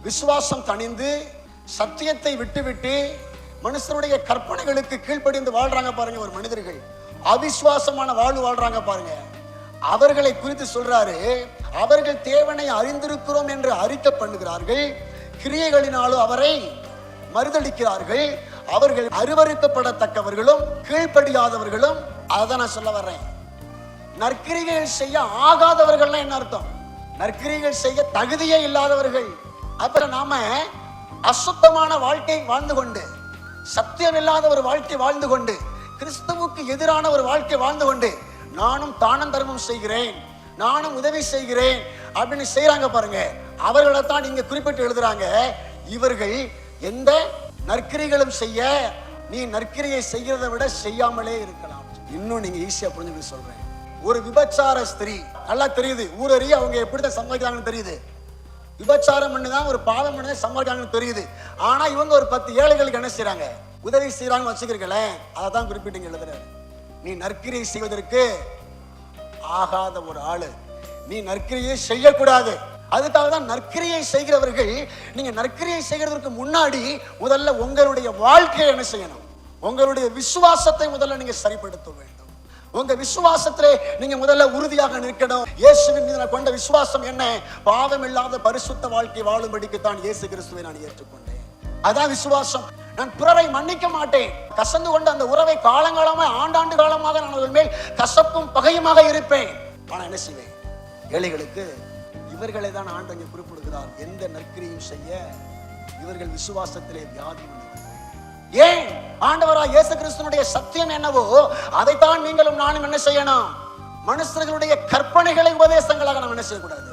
விசுவாசம் தணிந்து சத்தியத்தை விட்டுவிட்டு மனுஷனுடைய கற்பனைகளுக்கு கீழ்ப்படிந்து வாழ்றாங்க பாருங்க. ஒரு மனிதர்கள் அவிசுவாசமான வாழ்வு வாழ்றாங்க பாருங்க. அவர்களை குறித்து சொல்றாரு, அவர்கள் தேவனை அறிந்திருக்கிறோம் என்று அறிக்கை பண்ணுகிறார்கள், கிரியைகளினாலும் அவரை மறுதளிக்கிறார்கள். அவர்கள் அருவருக்கப்படத்தக்கவர்களும் கீழ்ப்படியாதவர்களும். அதான் நான் சொல்ல வர்றேன். நற்கிரிகள் செய்ய ஆகாதவர்கள் என்ன அர்த்தம்? நற்கிரிகள் செய்ய தகுதியே இல்லாதவர்கள். அப்புறம் நாம அசுத்தமான வாழ்க்கை வாழ்ந்து கொண்டு, சத்தியம் இல்லாத ஒரு வாழ்க்கை வாழ்ந்து கொண்டு, கிறிஸ்துவுக்கு எதிரான ஒரு வாழ்க்கை வாழ்ந்து கொண்டு, நானும் தானம் தர்மம் செய்கிறேன், நானும் உதவி செய்கிறேன் அப்படின்னு செய்யறாங்க பாருங்க. அவர்களை தான் நீங்க குறிப்பிட்டு எழுதுறாங்க, இவர்கள் எந்த நற்கிரிகளும் செய்ய, நீ நற்கிரியை செய்கிறதை விட செய்யாமலே இருக்கலாம். இன்னும் நீங்க ஈஸியா புரிஞ்சுக்க சொல்றேன். ஒரு விபச்சார ஸ்திரீ, நல்லா தெரியுது, ஊரறிய அவங்க எப்படிதான் சம்பாதிக்கிறாங்கன்னு தெரியுது. விபச்சாரம் பண்ணுதான், ஒரு பாவம் பண்ணுதான் சம்பாதிக்கிறாங்கன்னு தெரியுது. ஆனா இவங்க ஒரு 10 ஏழைகளுக்கு என்ன செய்யறாங்க? உதவி செய்யறாங்கன்னு வச்சுக்கிறீங்களேன். அதை தான் குறிப்பிட்டு எழுதுறாரு. நீ நற்கிரியை செய்வதற்கு ஆகாத ஒரு ஆளு, நீ நற்கிரியை செய்யக்கூடாது. அதுக்காக தான் நற்கிரியை செய்கிறவர்கள், நீங்க நற்கிரியை செய்கிறதுக்கு முன்னாடி முதல்ல உங்களுடைய வாழ்க்கையை என்ன செய்யணும்? உங்களுடைய விசுவாசத்தை முதல்ல நீங்க சரிப்படுத்த வேண்டும். உங்க விசுவாசத்திலே நீங்க முதல்ல உறுதியாக நிற்கணும். இயேசுவின் மீது நான் கொண்ட விசுவாசம் என்ன? பாவம் இல்லாத பரிசுத்த வாழ்க்கை வாழும்படிக்கு தான் இயேசு கிறிஸ்துவை நான் ஏற்றுக்கொண்டேன். அதான் விசுவாசம். நான் பிறரை மன்னிக்க மாட்டேன். கசந்து கொண்ட அந்த உறவை காலங்காலமாக, ஆண்டாண்டு காலமாக நான் அவர்கள் மேல் கசப்பும் பகையுமாக இருப்பேன். ஆனா என்ன செய்வேன்? ஏழைகளுக்கு இவர்களை தான் ஆண்டவன் குறிப்பிடுகிறார். எந்த நற்கிரியும் செய்ய இவர்கள் விசுவாசத்திலே வியாதி உள்ளவர்கள். ஏன்? ஆண்டவராய் இயேசு கிறிஸ்துவினுடைய சத்தியம் என்னவோ அதைத்தான் நீங்களும் நானும் என்ன செய்யணும்? மனுஷர்களுடைய கற்பனைகளை உபதேசங்களாக நாம் என்ன செய்யக்கூடாது.